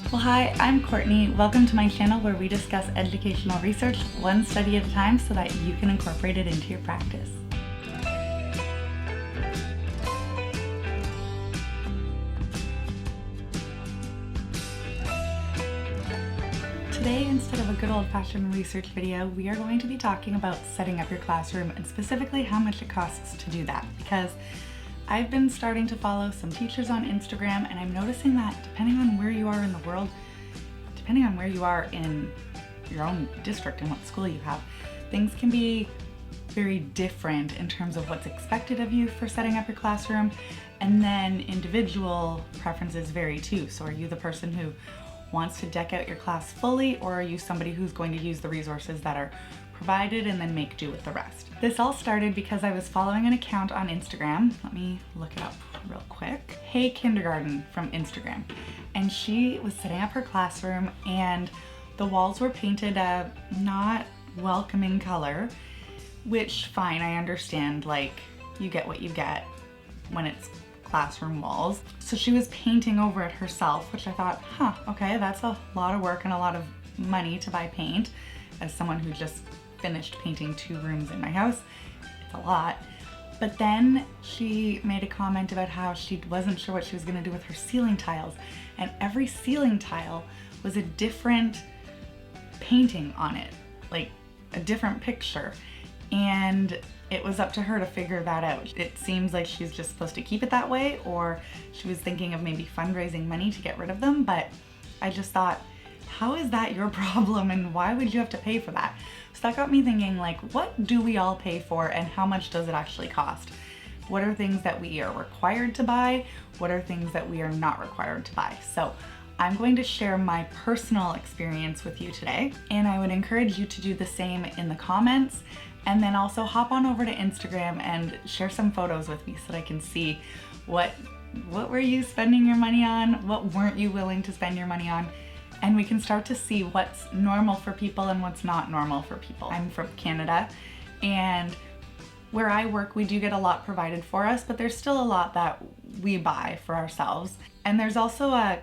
Well, hi, I'm Courtney. Welcome to my channel where we discuss educational research one study at a time so that you can incorporate it into your practice. Today, instead of a good old-fashioned research video, we are going to be talking about setting up your classroom and specifically how much it costs to do that, because I've been starting to follow some teachers on Instagram, and I'm noticing that depending on where you are in the world, depending on where you are in your own district and what school you have, things can be very different in terms of what's expected of you for setting up your classroom, and then individual preferences vary too. So are you the person who wants to deck out your class fully, or are you somebody who's going to use the resources that are provided and then make do with the rest? This all started because I was following an account on Instagram. Let me look it up real quick. Hey Kindergarten from Instagram. And she was setting up her classroom and the walls were painted a not welcoming color, which fine, I understand, like you get what you get when it's classroom walls. So she was painting over it herself, which I thought, okay, that's a lot of work and a lot of money to buy paint. As someone who just finished painting 2 rooms in my house, it's a lot. But then she made a comment about how she wasn't sure what she was going to do with her ceiling tiles, and every ceiling tile was a different painting on it, like a different picture, and it was up to her to figure that out. It seems like she's just supposed to keep it that way, or she was thinking of maybe fundraising money to get rid of them, but I just thought, how is that your problem and why would you have to pay for that? So that got me thinking, like, what do we all pay for and how much does it actually cost? What are things that we are required to buy? What are things that we are not required to buy? So I'm going to share my personal experience with you today, and I would encourage you to do the same in the comments, and then also hop on over to Instagram and share some photos with me so that I can see what were you spending your money on, what weren't you willing to spend your money on, and we can start to see what's normal for people and what's not normal for people. I'm from Canada, and where I work, we do get a lot provided for us, but there's still a lot that we buy for ourselves. And there's also a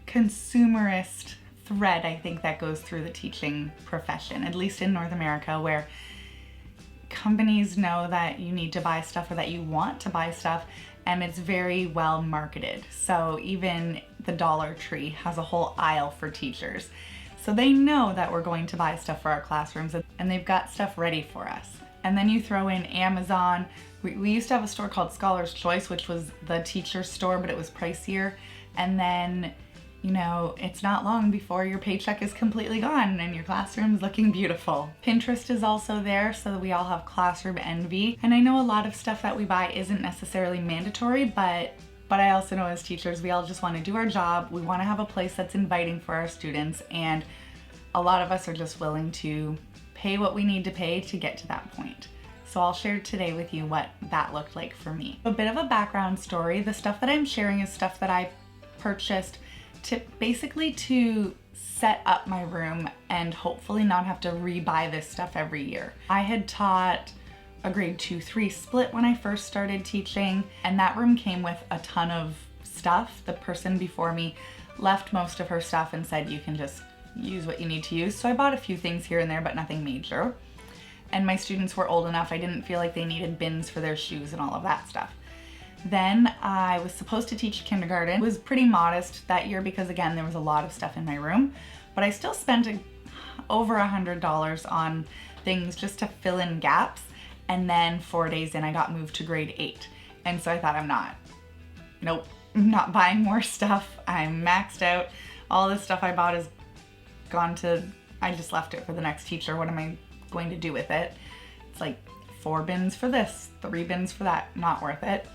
consumerist thread, I think, that goes through the teaching profession, at least in North America, where companies know that you need to buy stuff or that you want to buy stuff, and it's very well marketed. So even the Dollar Tree has a whole aisle for teachers. So they know that we're going to buy stuff for our classrooms, and they've got stuff ready for us. And then you throw in Amazon. We used to have a store called Scholar's Choice, which was the teacher store, but it was pricier. And then, you know, it's not long before your paycheck is completely gone and your classroom's looking beautiful. Pinterest is also there, so that we all have classroom envy. And I know a lot of stuff that we buy isn't necessarily mandatory, but I also know as teachers, we all just want to do our job. We want to have a place that's inviting for our students, and a lot of us are just willing to pay what we need to pay to get to that point. So I'll share today with you what that looked like for me. A bit of a background story. The stuff that I'm sharing is stuff that I purchased basically to set up my room and hopefully not have to re-buy this stuff every year. I had taught a grade 2-3 split when I first started teaching, and that room came with a ton of stuff. The person before me left most of her stuff and said, you can just use what you need to use. So I bought a few things here and there, but nothing major. And my students were old enough, I didn't feel like they needed bins for their shoes and all of that stuff. Then I was supposed to teach kindergarten. It was pretty modest that year because, again, there was a lot of stuff in my room, but I still spent over $100 on things just to fill in gaps. And then 4 days in, I got moved to grade 8. And so I thought, I'm not buying more stuff. I'm maxed out. All this stuff I bought is gone to, I just left it for the next teacher. What am I going to do with it? It's like 4 bins for this, 3 bins for that, not worth it.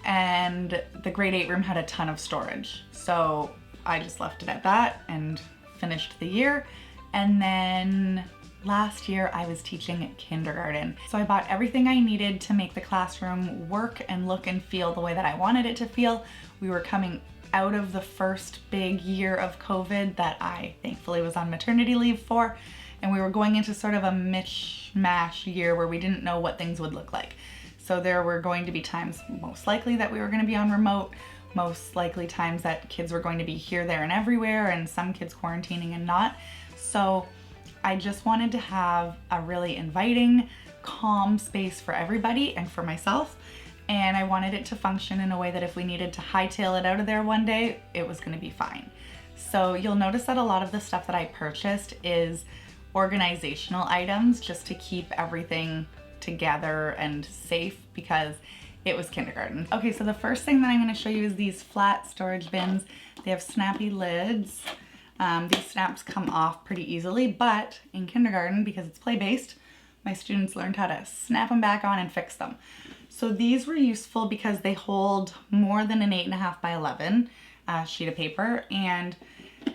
And the grade 8 room had a ton of storage. So I just left it at that and finished the year. And then last year I was teaching kindergarten. So I bought everything I needed to make the classroom work and look and feel the way that I wanted it to feel. We were coming out of the first big year of COVID that I thankfully was on maternity leave for, and we were going into sort of a mishmash year where we didn't know what things would look like. So there were going to be times, most likely, that we were going to be on remote. most likely times that kids were going to be here, there, and everywhere, and some kids quarantining and not. So I just wanted to have a really inviting, calm space for everybody and for myself. And I wanted it to function in a way that if we needed to hightail it out of there one day, it was gonna be fine. So you'll notice that a lot of the stuff that I purchased is organizational items just to keep everything together and safe because it was kindergarten. Okay, so the first thing that I'm gonna show you is these flat storage bins. They have snappy lids. These snaps come off pretty easily, but in kindergarten, because it's play-based, my students learned how to snap them back on and fix them. So these were useful because they hold more than an 8.5 by 11 sheet of paper, and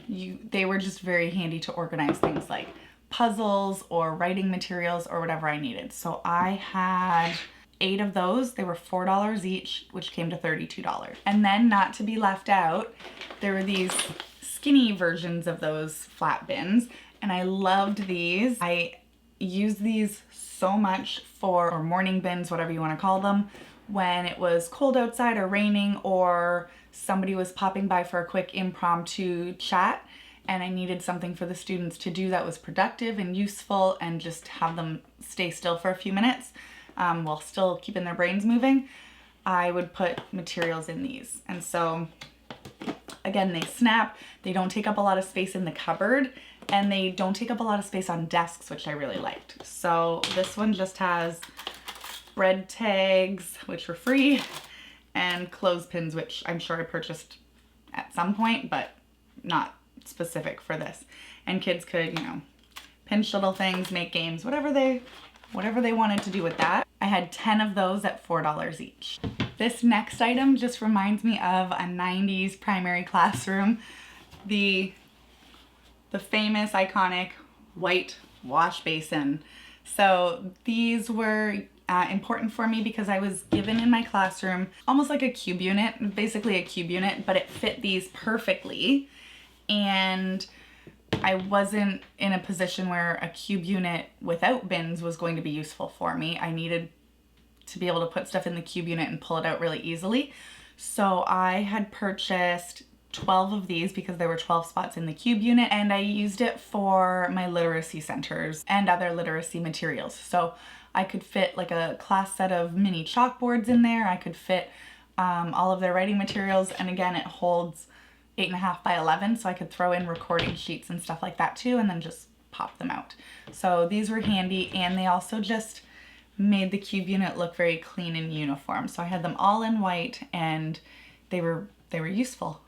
they were just very handy to organize things like puzzles or writing materials or whatever I needed. So I had 8 of those. They were $4 each, which came to $32. And then, not to be left out, there were these skinny versions of those flat bins, and I loved these. I used these so much for morning bins, whatever you want to call them, when it was cold outside or raining, or somebody was popping by for a quick impromptu chat and I needed something for the students to do that was productive and useful and just have them stay still for a few minutes while still keeping their brains moving. I would put materials in these. And so again, they snap, they don't take up a lot of space in the cupboard, and they don't take up a lot of space on desks, which I really liked. So this one just has red tags, which were free, and clothespins, which I'm sure I purchased at some point, but not specific for this. And kids could, you know, pinch little things, make games, whatever they wanted to do with that. I had 10 of those at $4 each. This next item just reminds me of a 90s primary classroom. The famous, iconic white wash basin. So these were important for me because I was given in my classroom almost like a cube unit, basically a cube unit, but it fit these perfectly. And I wasn't in a position where a cube unit without bins was going to be useful for me. I needed to be able to put stuff in the cube unit and pull it out really easily. So I had purchased 12 of these because there were 12 spots in the cube unit, and I used it for my literacy centers and other literacy materials. So I could fit like a class set of mini chalkboards in there. I could fit all of their writing materials, and again, it holds 8.5 by 11, so I could throw in recording sheets and stuff like that too, and then just pop them out. So these were handy, and they also just made the cube unit look very clean and uniform. So I had them all in white, and they were useful.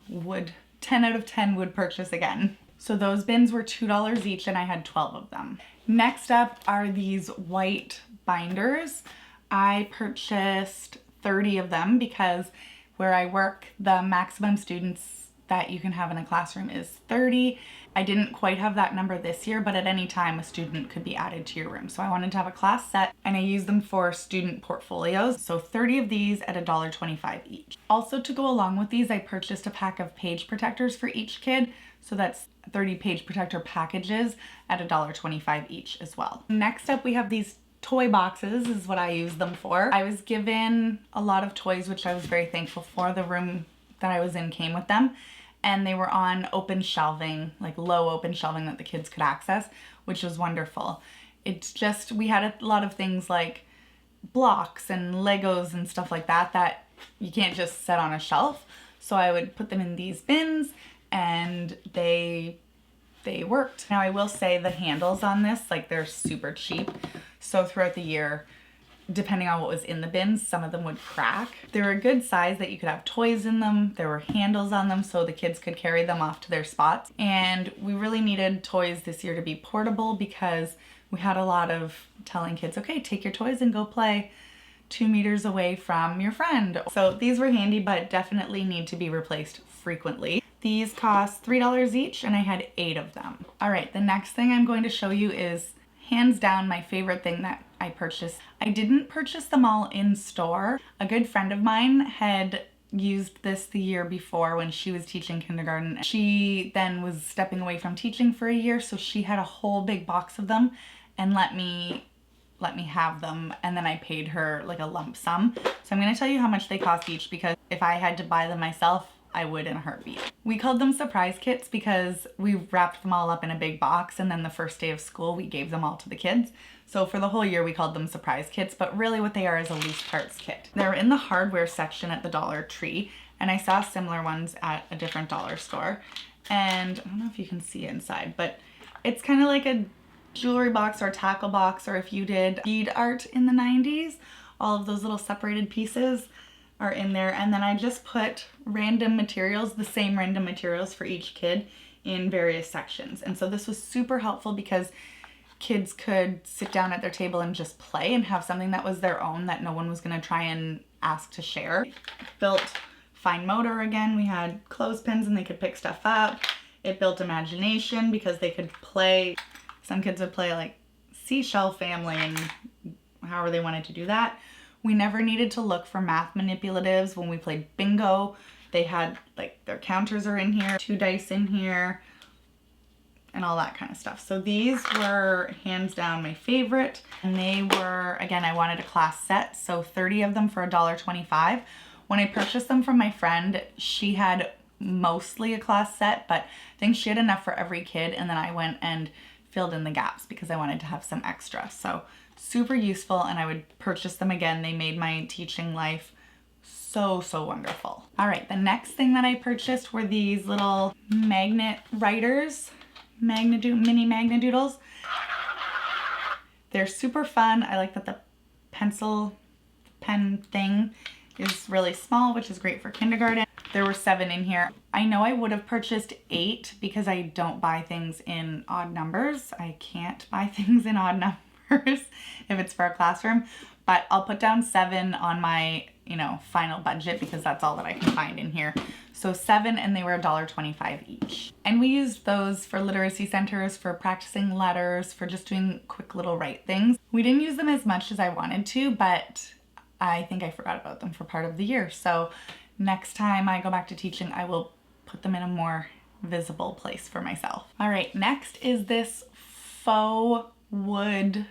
10 out of 10 would purchase again. So those bins were $2 each, and I had 12 of them. Next up are these white binders. I purchased 30 of them because where I work, the maximum students that you can have in a classroom is 30. I didn't quite have that number this year, but at any time a student could be added to your room. So I wanted to have a class set, and I used them for student portfolios. So 30 of these at $1.25 each. Also, to go along with these, I purchased a pack of page protectors for each kid. So that's 30 page protector packages at $1.25 each as well. Next up, we have these toy boxes, is what I use them for. I was given a lot of toys, which I was very thankful for. The room that I was in came with them, and they were on open shelving, like low open shelving that the kids could access, which was wonderful. It's just, we had a lot of things like blocks and Legos and stuff like that that you can't just set on a shelf. So I would put them in these bins, and they worked. Now I will say the handles on this, like, they're super cheap. So throughout the year, depending on what was in the bins, some of them would crack. They were a good size that you could have toys in them. There were handles on them so the kids could carry them off to their spots. And we really needed toys this year to be portable because we had a lot of telling kids, okay, take your toys and go play 2 meters away from your friend. So these were handy, but definitely need to be replaced frequently. These cost $3 each, and I had 8 of them. All right, the next thing I'm going to show you is hands down my favorite thing that I purchased. I didn't purchase them all in store. A good friend of mine had used this the year before when she was teaching kindergarten. She then was stepping away from teaching for a year, so she had a whole big box of them and let me let me have them, and then I paid her like a lump sum. So I'm gonna tell you how much they cost each, because if I had to buy them myself, I would in a heartbeat. We called them surprise kits because we wrapped them all up in a big box, and then the first day of school we gave them all to the kids. So for the whole year we called them surprise kits, but really what they are is a loose parts kit. They're in the hardware section at the Dollar Tree, and I saw similar ones at a different dollar store. And I don't know if you can see inside, but it's kind of like a jewelry box or a tackle box, or if you did bead art in the 90s, all of those little separated pieces are in there. And then I just put random materials, the same random materials for each kid in various sections. And so this was super helpful because kids could sit down at their table and just play and have something that was their own, that no one was going to try and ask to share. Built fine motor again. We had clothespins and they could pick stuff up. It built imagination because they could play. Some kids would play like seashell family and however they wanted to do that. We never needed to look for math manipulatives when we played bingo. They had like their counters are in here, 2 dice in here, and all that kind of stuff. So these were hands down my favorite. And they were, again, I wanted a class set, so 30 of them for $1.25. When I purchased them from my friend, she had mostly a class set, but I think she had enough for every kid, and then I went and filled in the gaps because I wanted to have some extra. So super useful, and I would purchase them again. They made my teaching life so wonderful. All right, the next thing that I purchased were these little magnet writers, mini Magnadoodles. They're super fun. I like that the pencil pen thing is really small, which is great for kindergarten. There were 7 in here. I know I would have purchased 8 because I don't buy things in odd numbers. I can't buy things in odd numbers if it's for a classroom, but I'll put down 7 on my, final budget because that's all that I can find in here. So 7, and they were $1.25 each. And we used those for literacy centers, for practicing letters, for just doing quick little write things. We didn't use them as much as I wanted to, but I think I forgot about them for part of the year. So next time I go back to teaching, I will put them in a more visible place for myself. All right, next is this faux wood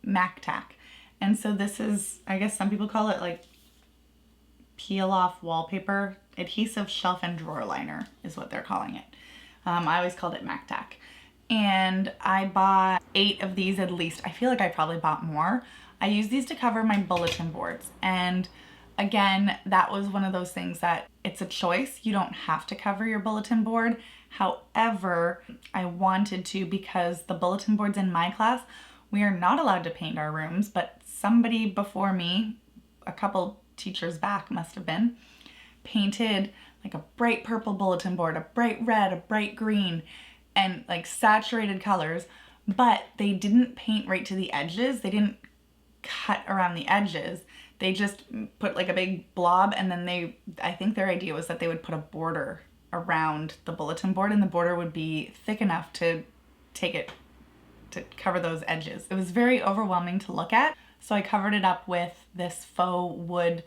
MacTac. And so this is, I guess some people call it like peel off wallpaper, adhesive shelf and drawer liner is what they're calling it. I always called it MacTac. And I bought 8 of these at least. I feel like I probably bought more. I use these to cover my bulletin boards. And again, that was one of those things that it's a choice. You don't have to cover your bulletin board. However, I wanted to because the bulletin boards in my class, we are not allowed to paint our rooms, but somebody before me, a couple teachers back must have been, painted like a bright purple bulletin board, a bright red, a bright green, and like saturated colors, but they didn't paint right to the edges. They didn't cut around the edges. They just put like a big blob, and then I think their idea was that they would put a border around the bulletin board, and the border would be thick enough to cover those edges. It was very overwhelming to look at. So I covered it up with this faux wood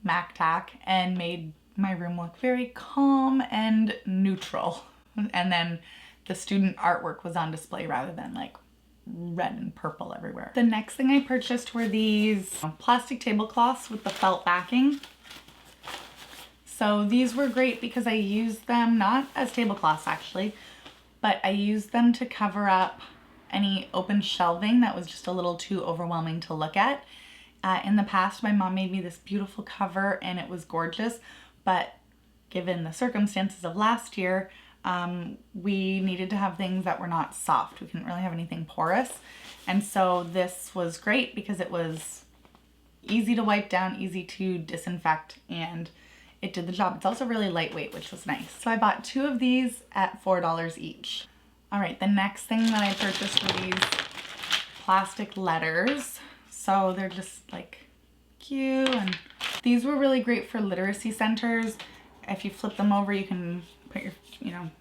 MacTac and made my room look very calm and neutral. And then the student artwork was on display rather than like red and purple everywhere. The next thing I purchased were these plastic tablecloths with the felt backing. So these were great because I used them not as tablecloths actually, but I used them to cover up any open shelving that was just a little too overwhelming to look at. In the past, my mom made me this beautiful cover and it was gorgeous, but given the circumstances of last year, we needed to have things that were not soft. We couldn't really have anything porous. And so this was great because it was easy to wipe down, easy to disinfect, and it did the job. It's also really lightweight, which was nice. So I bought 2 of these at $4 each. All right, the next thing that I purchased were these plastic letters. So they're just like cute, and these were really great for literacy centers. If you flip them over, you can put your,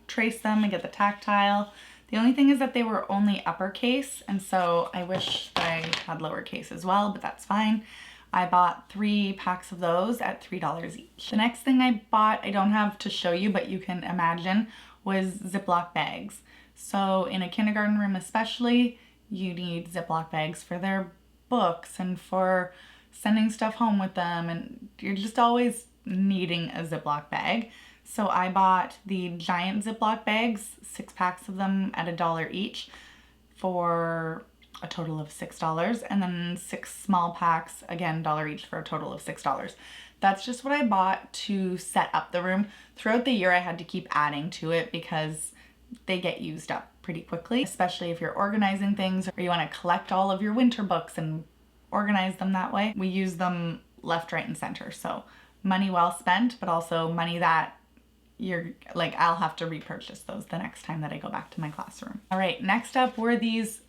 trace them and get the tactile. The only thing is that they were only uppercase, and so I wish I had lowercase as well, but that's fine. I bought 3 packs of those at $3 each. The next thing I bought, I don't have to show you, but you can imagine, was Ziploc bags. So in a kindergarten room especially, you need Ziploc bags for their books and for sending stuff home with them, and you're just always needing a Ziploc bag. So I bought the giant Ziploc bags, 6 packs of them at $1 each for a total of $6, and then 6 small packs, again $1 each for a total of $6. That's just what I bought to set up the room. Throughout the year I had to keep adding to it because they get used up pretty quickly, especially if you're organizing things or you want to collect all of your winter books and organize them that way. We use them left, right, and center. So money well spent, but also money that you're like, I'll have to repurchase those the next time that I go back to my classroom. All right, next up were these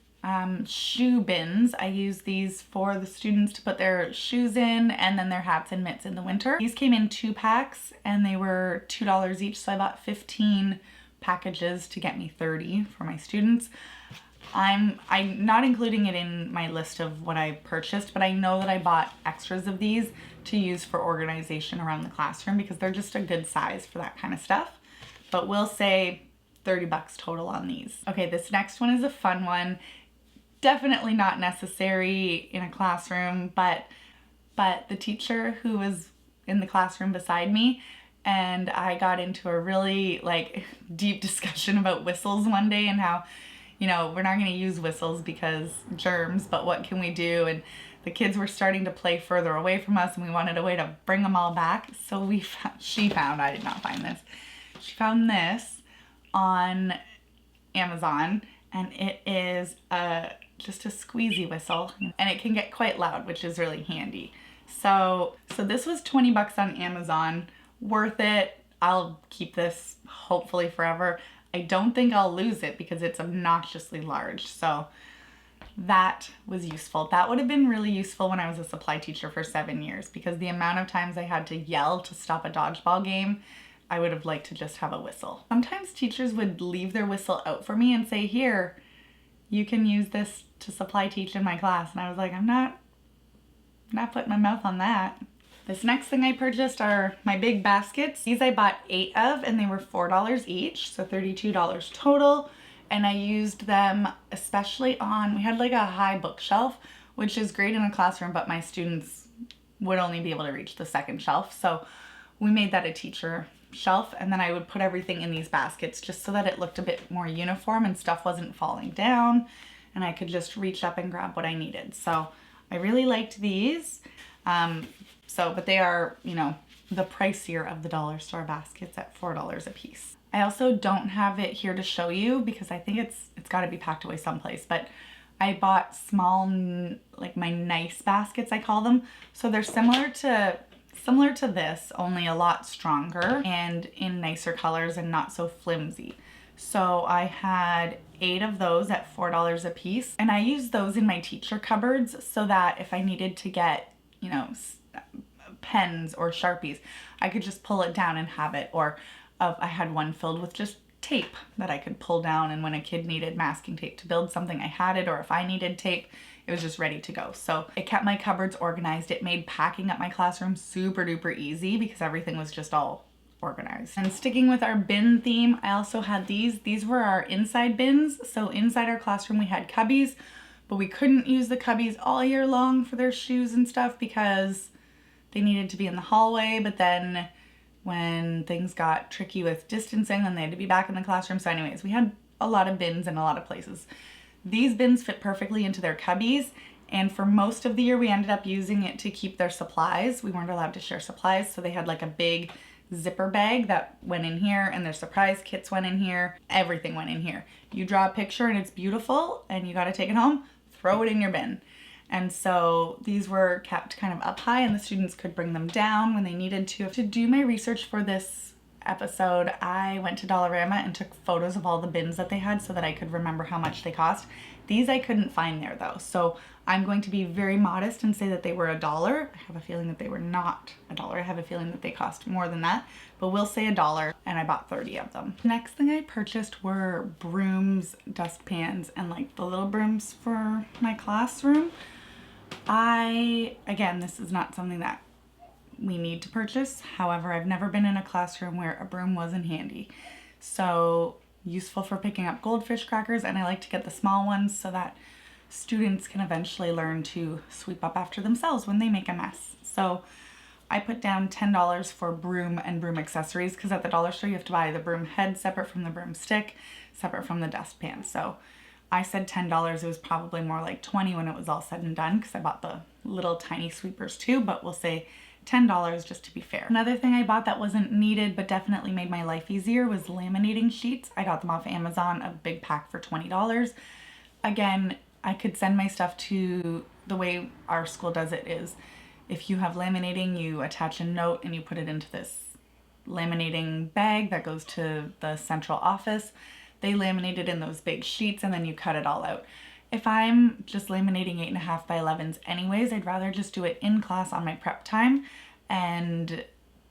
shoe bins. I use these for the students to put their shoes in and then their hats and mitts in the winter. These came in 2 packs and they were $2 each. So I bought 15 packages to get me 30 for my students. I'm not including it in my list of what I purchased, but I know that I bought extras of these to use for organization around the classroom because they're just a good size for that kind of stuff. But we'll say $30 total on these. Okay, this next one is a fun one. Definitely not necessary in a classroom, but the teacher who was in the classroom beside me and I got into a really like deep discussion about whistles one day and how, you know, we're not going to use whistles because germs, but what can we do? And the kids were starting to play further away from us and we wanted a way to bring them all back. So she found, I did not find this, she found this on Amazon, and it is just a squeezy whistle and it can get quite loud, which is really handy. So this was 20 bucks on Amazon. Worth it. I'll keep this hopefully forever. I don't think I'll lose it because it's obnoxiously large. So that was useful. That would have been really useful when I was a supply teacher for 7 years because the amount of times I had to yell to stop a dodgeball game, I would have liked to just have a whistle. Sometimes teachers would leave their whistle out for me and say, here, you can use this to supply teach in my class. And I was like, I'm not putting my mouth on that. This next thing I purchased are my big baskets. These I bought 8 of and they were $4 each, so $32 total. And I used them especially on, we had like a high bookshelf, which is great in a classroom, but my students would only be able to reach the second shelf. So we made that a teacher shelf, and then I would put everything in these baskets just so that it looked a bit more uniform and stuff wasn't falling down and I could just reach up and grab what I needed. So I really liked these. But they are, you know, the pricier of the dollar store baskets at $4 a piece. I also don't have it here to show you because I think it's got to be packed away someplace, but I bought small, like my nice baskets, I call them. So they're similar to this, only a lot stronger and in nicer colors and not so flimsy. So I had 8 of those at $4 a piece, and I used those in my teacher cupboards so that if I needed to get, you know, pens or Sharpies, I could just pull it down and have it. Or I had one filled with just tape that I could pull down, and when a kid needed masking tape to build something, I had it, or if I needed tape, it was just ready to go. So it kept my cupboards organized. It made packing up my classroom super duper easy because everything was just all organized. And sticking with our bin theme, I also had these. These were our inside bins. So inside our classroom we had cubbies, but we couldn't use the cubbies all year long for their shoes and stuff because they needed to be in the hallway. But then when things got tricky with distancing, then they had to be back in the classroom. So anyways, we had a lot of bins in a lot of places. These bins fit perfectly into their cubbies, and for most of the year we ended up using it to keep their supplies. We weren't allowed to share supplies, so they had like a big zipper bag that went in here, and their surprise kits went in here. Everything went in here. You draw a picture and it's beautiful and you got to take it home, throw it in your bin. And so these were kept kind of up high and the students could bring them down when they needed to. To do my research for this episode, I went to Dollarama and took photos of all the bins that they had so that I could remember how much they cost. These I couldn't find there though, so I'm going to be very modest and say that they were $1. I have a feeling that they were not $1. I have a feeling that they cost more than that, but we'll say $1, and I bought 30 of them. The next thing I purchased were brooms, dustpans, and like the little brooms for my classroom. Again, this is not something that we need to purchase. However, I've never been in a classroom where a broom wasn't handy. So useful for picking up goldfish crackers, and I like to get the small ones so that students can eventually learn to sweep up after themselves when they make a mess. So I put down $10 for broom and broom accessories, because at the dollar store you have to buy the broom head separate from the broomstick, separate from the dustpan. So I said $10. It was probably more like $20 when it was all said and done, because I bought the little tiny sweepers too, but we'll say $10 just to be fair. Another thing I bought that wasn't needed but definitely made my life easier was laminating sheets. I got them off Amazon, a big pack for $20. Again, I could send my stuff to, the way our school does it is, if you have laminating, you attach a note and you put it into this laminating bag that goes to the central office. They laminate it in those big sheets and then you cut it all out. If I'm just laminating 8.5 by 11s anyways, I'd rather just do it in class on my prep time, and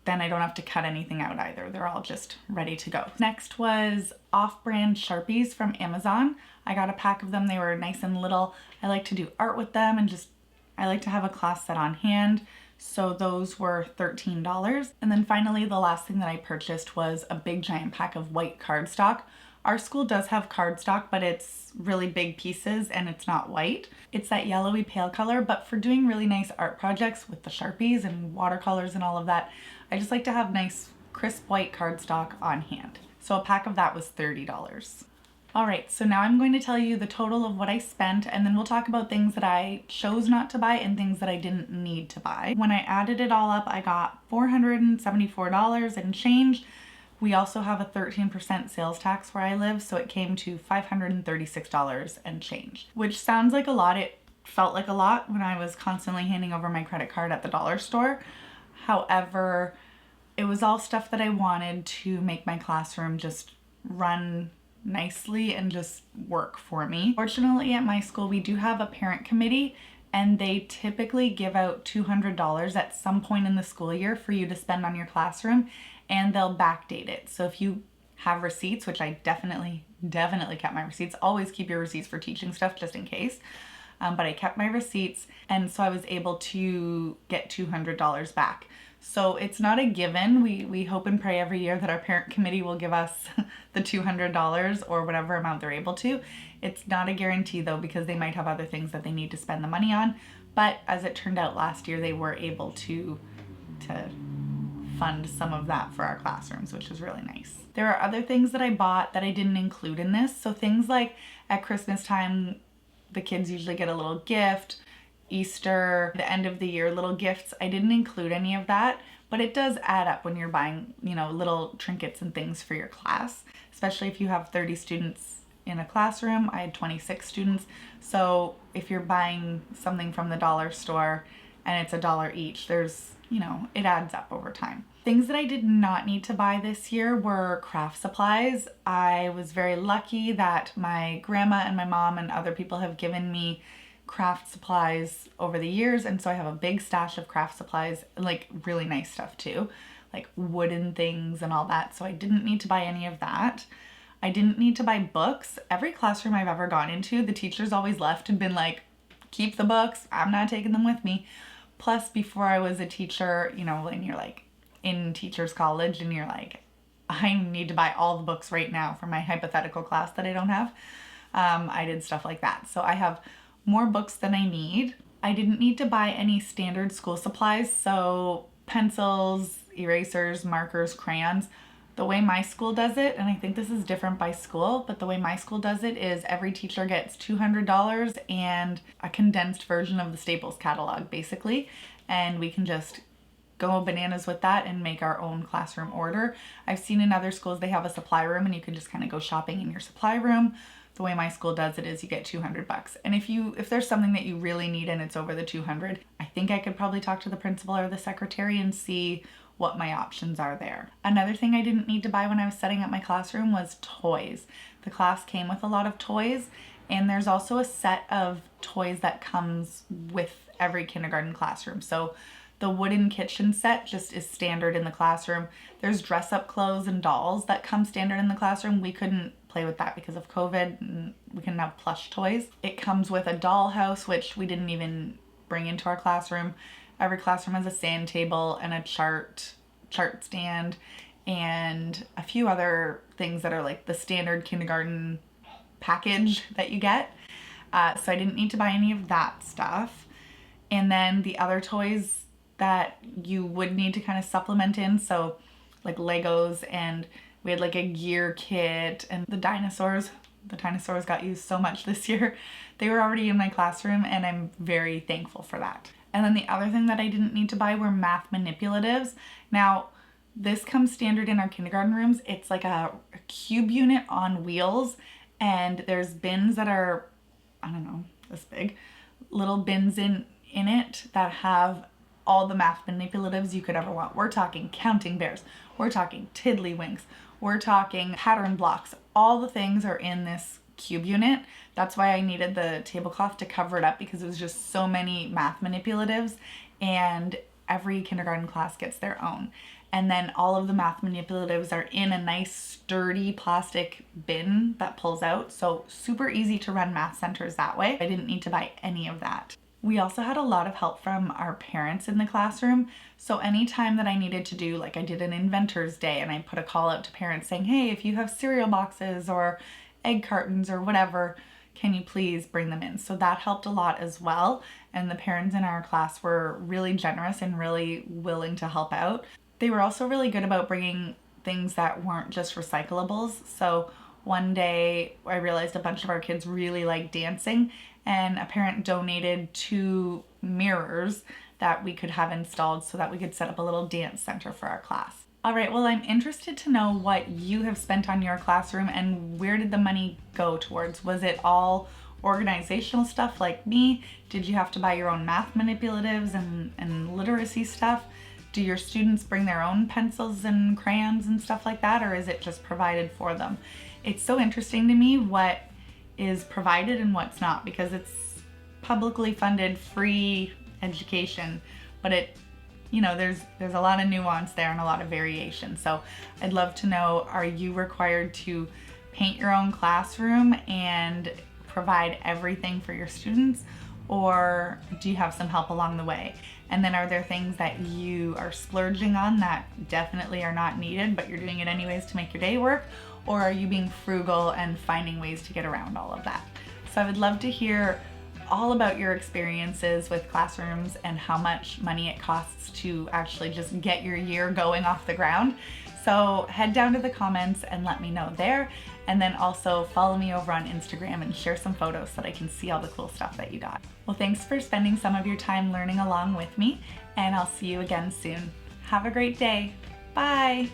then I don't have to cut anything out either. They're all just ready to go. Next was off-brand Sharpies from Amazon. I got a pack of them. They were nice and little. I like to do art with them, and I like to have a class set on hand. So those were $13. And then finally, the last thing that I purchased was a big giant pack of white cardstock. Our school does have cardstock, but it's really big pieces and it's not white. It's that yellowy pale color, but for doing really nice art projects with the Sharpies and watercolors and all of that, I just like to have nice crisp white cardstock on hand. So a pack of that was $30. All right, so now I'm going to tell you the total of what I spent, and then we'll talk about things that I chose not to buy and things that I didn't need to buy. When I added it all up, I got $474 and change. We also have a 13% sales tax where I live, so it came to $536 and change, which sounds like a lot. It felt like a lot when I was constantly handing over my credit card at the dollar store. However, it was all stuff that I wanted to make my classroom just run nicely and just work for me. Fortunately, at my school, we do have a parent committee, and they typically give out $200 at some point in the school year for you to spend on your classroom, and they'll backdate it. So if you have receipts, which I definitely kept my receipts, always keep your receipts for teaching stuff just in case. But I kept my receipts, and so I was able to get $200 back. So it's not a given. We hope and pray every year that our parent committee will give us the $200 or whatever amount they're able to. It's not a guarantee though, because they might have other things that they need to spend the money on. But as it turned out last year, they were able to fund some of that for our classrooms, which is really nice. There are other things that I bought that I didn't include in this. So things like at Christmas time, the kids usually get a little gift. Easter, the end of the year, little gifts. I didn't include any of that, but it does add up when you're buying, little trinkets and things for your class, especially if you have 30 students in a classroom. I had 26 students. So if you're buying something from the dollar store and it's $1 each, there's, it adds up over time. Things that I did not need to buy this year were craft supplies. I was very lucky that my grandma and my mom and other people have given me craft supplies over the years, and so I have a big stash of craft supplies, like really nice stuff too, like wooden things and all that. So I didn't need to buy any of that. I didn't need to buy books. Every classroom I've ever gone into, the teachers always left and been like, keep the books, I'm not taking them with me. Plus, before I was a teacher, when you're like in teachers college and you're like, I need to buy all the books right now for my hypothetical class that I don't have, I did stuff like that. So I have more books than I need. I didn't need to buy any standard school supplies, so pencils, erasers, markers, crayons. The way my school does it, and I think this is different by school, but the way my school does it is every teacher gets $200 and a condensed version of the Staples catalog, basically, and we can just go bananas with that and make our own classroom order. I've seen in other schools they have a supply room and you can just kind of go shopping in your supply room. The way my school does it is you get $200. And if there's something that you really need and it's over the $200, I think I could probably talk to the principal or the secretary and see what my options are there. Another thing I didn't need to buy when I was setting up my classroom was toys. The class came with a lot of toys, and there's also a set of toys that comes with every kindergarten classroom. So the wooden kitchen set just is standard in the classroom. There's dress-up clothes and dolls that come standard in the classroom. We couldn't play with that because of COVID, and we couldn't have plush toys. It comes with a dollhouse, which we didn't even bring into our classroom. Every classroom has a sand table and a chart stand and a few other things that are like the standard kindergarten package that you get. So I didn't need to buy any of that stuff. And then the other toys that you would need to kind of supplement in, so like Legos, and we had like a gear kit, and the dinosaurs got used so much this year. They were already in my classroom and I'm very thankful for that. And then the other thing that I didn't need to buy were math manipulatives. Now, this comes standard in our kindergarten rooms. It's like a cube unit on wheels, and there's bins that are, I don't know, this big, little bins in it that have all the math manipulatives you could ever want. We're talking counting bears, we're talking tiddlywinks, we're talking pattern blocks. All the things are in this cube unit. That's why I needed the tablecloth to cover it up, because it was just so many math manipulatives, and every kindergarten class gets their own. And then all of the math manipulatives are in a nice sturdy plastic bin that pulls out. So super easy to run math centers that way. I didn't need to buy any of that. We also had a lot of help from our parents in the classroom. So anytime that I needed to do, like I did an inventor's day and I put a call out to parents saying, hey, if you have cereal boxes or egg cartons or whatever, can you please bring them in? So that helped a lot as well. And the parents in our class were really generous and really willing to help out. They were also really good about bringing things that weren't just recyclables. So one day I realized a bunch of our kids really like dancing, and a parent donated 2 mirrors that we could have installed so that we could set up a little dance center for our class. All right, well, I'm interested to know what you have spent on your classroom and where did the money go towards? Was it all organizational stuff like me? Did you have to buy your own math manipulatives and literacy stuff? Do your students bring their own pencils and crayons and stuff like that, or is it just provided for them? It's so interesting to me what is provided and what's not, because it's publicly funded free education, but there's a lot of nuance there and a lot of variation. So I'd love to know, are you required to paint your own classroom and provide everything for your students, or do you have some help along the way? And then are there things that you are splurging on that definitely are not needed, but you're doing it anyways to make your day work? Or are you being frugal and finding ways to get around all of that? So I would love to hear all about your experiences with classrooms and how much money it costs to actually just get your year going off the ground. So head down to the comments and let me know there. And then also follow me over on Instagram and share some photos so that I can see all the cool stuff that you got. Well, thanks for spending some of your time learning along with me, and I'll see you again soon. Have a great day. Bye.